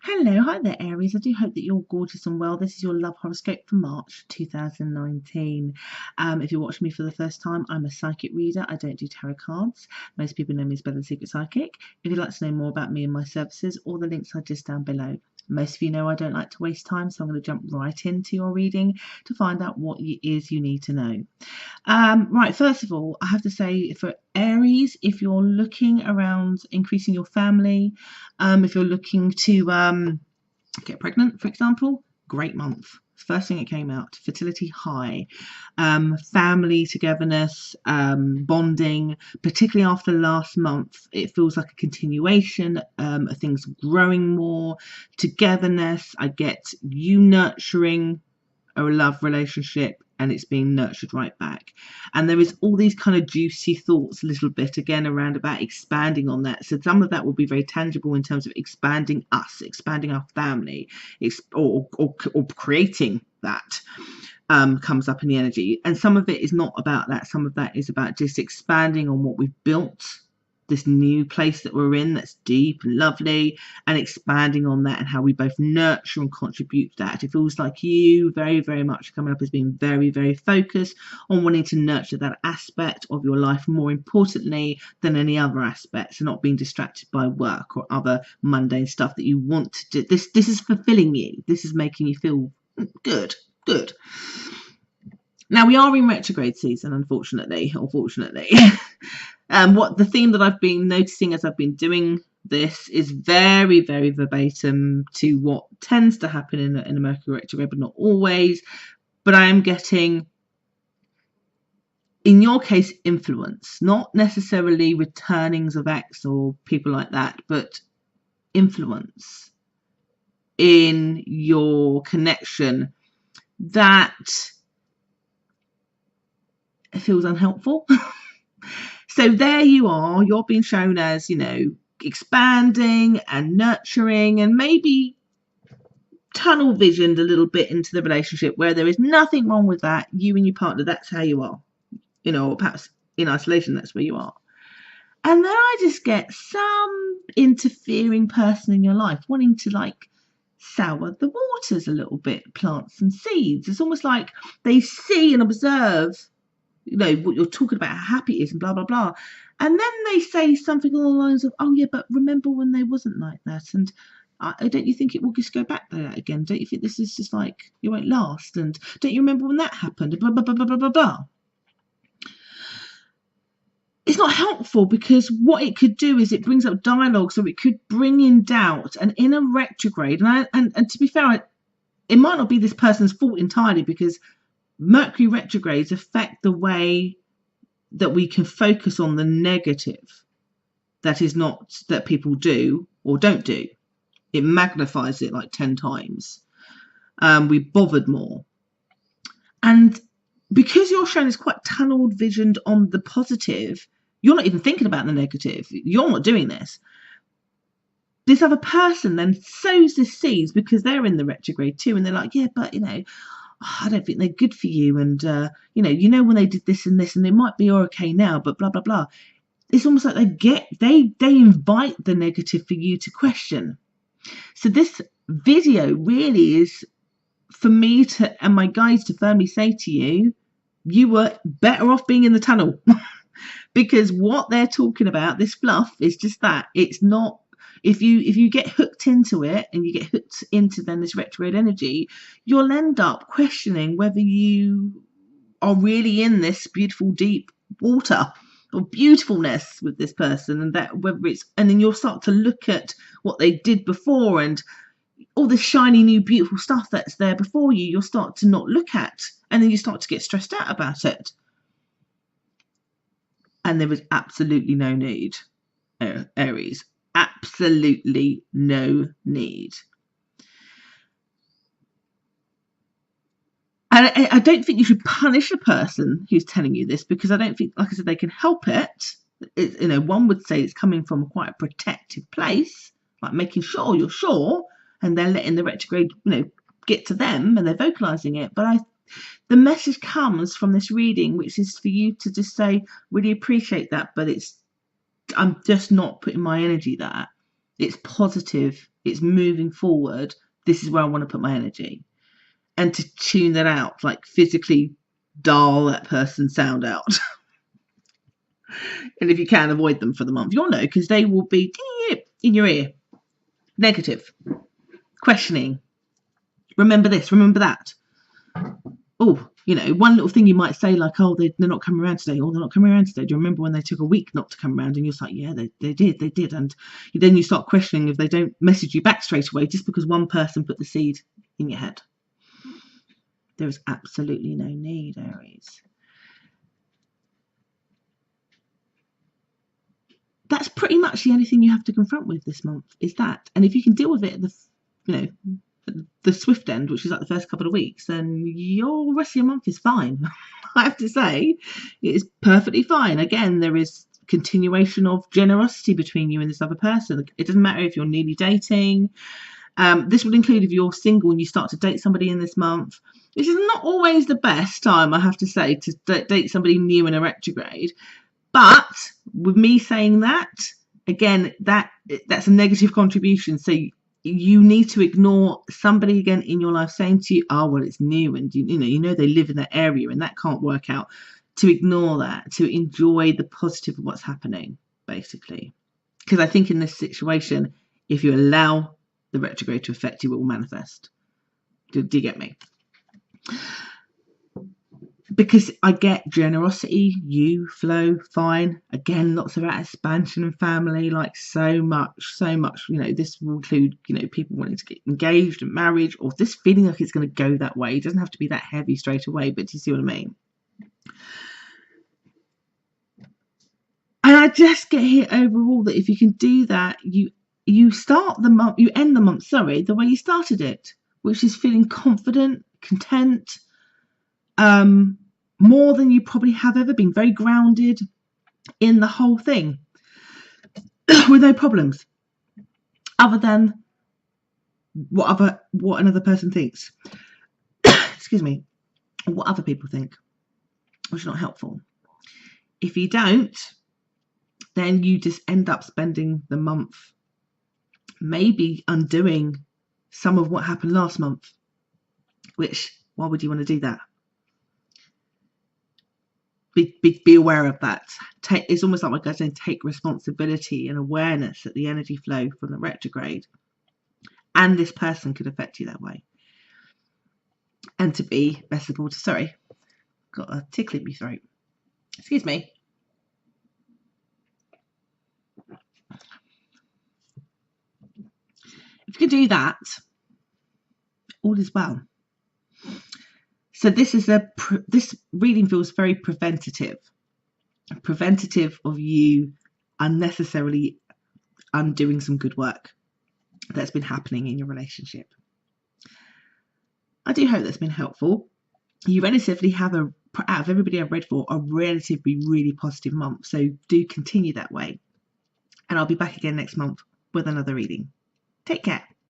Hello, hi there, Aries. I do hope that you're gorgeous and well. This is your love horoscope for March 2019. If you're watching me for the first time, I'm a psychic reader. I don't do tarot cards. Most people know me as Better Than Secret Psychic. If you'd like to know more about me and my services, all the links are just down below. Most of you know I don't like to waste time, so I'm going to jump right into your reading to find out what it is you need to know. Right, first of all, I have to say for Aries, if you're looking around increasing your family, if you're looking to get pregnant, for example, great month. First thing that came out, fertility high, family togetherness, bonding, particularly after last month, it feels like a continuation of things growing more, togetherness. I get you nurturing a love relationship and it's being nurtured right back. And there is all these kind of juicy thoughts a little bit again around about expanding on that. So some of that will be very tangible in terms of expanding us, expanding our family, or creating that. Comes up in the energy, and some of it is not about that. Some of that is about just expanding on what we've built, this new place that we're in that's deep and lovely, and expanding on that and how we both nurture and contribute to that. It feels like you very, very much coming up as being very, very focused on wanting to nurture that aspect of your life more importantly than any other aspects, and not being distracted by work or other mundane stuff that you want to do. This is fulfilling you. This is making you feel good. Now we are in retrograde season, unfortunately, or fortunately. What the theme that I've been noticing as I've been doing this is very, very verbatim to what tends to happen in a Mercury retrograde, but not always. But I am getting, in your case, influence, not necessarily returnings of X or people like that, but influence in your connection that feels unhelpful. So there you are, you're being shown as, expanding and nurturing and maybe tunnel visioned a little bit into the relationship, where there is nothing wrong with that. You and your partner, that's how you are, or perhaps in isolation, that's where you are. And then I just get some interfering person in your life wanting to sour the waters a little bit, plant some seeds. It's almost like they see and observe what you're talking about, how happy it is and blah blah blah, and then they say something along the lines of, oh yeah, but remember when they wasn't like that, and don't you think it will just go back to that again? Don't you think this is just like, it won't last? And don't you remember when that happened? Blah blah blah blah blah blah blah. It's not helpful, because what it could do is it brings up dialogue, so it could bring in doubt. And in a retrograde, and to be fair, it might not be this person's fault entirely, because Mercury retrogrades affect the way that we can focus on the negative that people do or don't do. It magnifies it like 10 times. We bothered more. And because you're shown as quite tunneled visioned on the positive, you're not even thinking about the negative. You're not doing this. This other person then sows the seeds because they're in the retrograde too, and they're like, yeah, but I don't think they're good for you, and when they did this and this, and it might be okay now, but blah blah blah. It's almost like they invite the negative for you to question. So this video really is for me and my guides to firmly say to you, you were better off being in the tunnel. Because what they're talking about, this fluff, is just that. It's not. If you get hooked into it, and you get hooked into then this retrograde energy, you'll end up questioning whether you are really in this beautiful deep water or beautifulness with this person, and that whether it's, and then you'll start to look at what they did before and all this shiny new beautiful stuff that's there before you. You'll start to not look at, and then you start to get stressed out about it. And there was absolutely no need, Aries. Absolutely no need. And I don't think you should punish a person who's telling you this, because I don't think, like I said, they can help it. One would say it's coming from quite a protective place, like making sure you're sure, and they're letting the retrograde, get to them, and they're vocalizing it. But the message comes from this reading, which is for you to just say, really appreciate that, but I'm just not putting my energy there. it's positive, it's moving forward, this is where I want to put my energy. And to tune that out, like physically dial that person's sound out. And if you can, avoid them for the month. You'll know, because they will be in your ear. Negative. Questioning. Remember this, remember that. Oh, you know, one little thing you might say, like, oh, they're not coming around today, or they're not coming around today. Do you remember when they took a week not to come around? And you're like, yeah, they did. And then you start questioning if they don't message you back straight away just because one person put the seed in your head. There is absolutely no need, Aries. That's pretty much the only thing you have to confront with this month, is that. And if you can deal with it at the swift end, which is like the first couple of weeks, then your rest of your month is fine. I have to say, it is perfectly fine. Again, there is continuation of generosity between you and this other person. It doesn't matter if you're newly dating. This would include if you're single and you start to date somebody in this month, which is not always the best time, I have to say, to date somebody new in a retrograde. But with me saying that, again, that's a negative contribution. So you need to ignore somebody again in your life saying to you, oh, well, it's new, and you know they live in that area and that can't work out. To ignore that, to enjoy the positive of what's happening, basically. Because I think in this situation, if you allow the retrograde to affect you, it will manifest. Do you get me? Because I get generosity, you flow, fine. Again, lots of that expansion and family, like so much. This will include, people wanting to get engaged and married, or this feeling like it's going to go that way. It doesn't have to be that heavy straight away, but do you see what I mean? And I just get here overall that if you can do that, you start the month, you end the month, the way you started it, which is feeling confident, content, more than you probably have ever been, very grounded in the whole thing, with no problems, other than what another person thinks. Excuse me, what other people think, which is not helpful. If you don't, then you just end up spending the month maybe undoing some of what happened last month, which, why would you want to do that? Be aware of that. It's almost like my guys saying, take responsibility and awareness that the energy flow from the retrograde and this person could affect you that way. And to be best supported. Sorry, got a tickle in my throat. Excuse me. If you can do that, all is well. So this reading feels very preventative of you unnecessarily undoing some good work that's been happening in your relationship. I do hope that's been helpful. You relatively have out of everybody I've read for, a relatively really positive month. So do continue that way. And I'll be back again next month with another reading. Take care.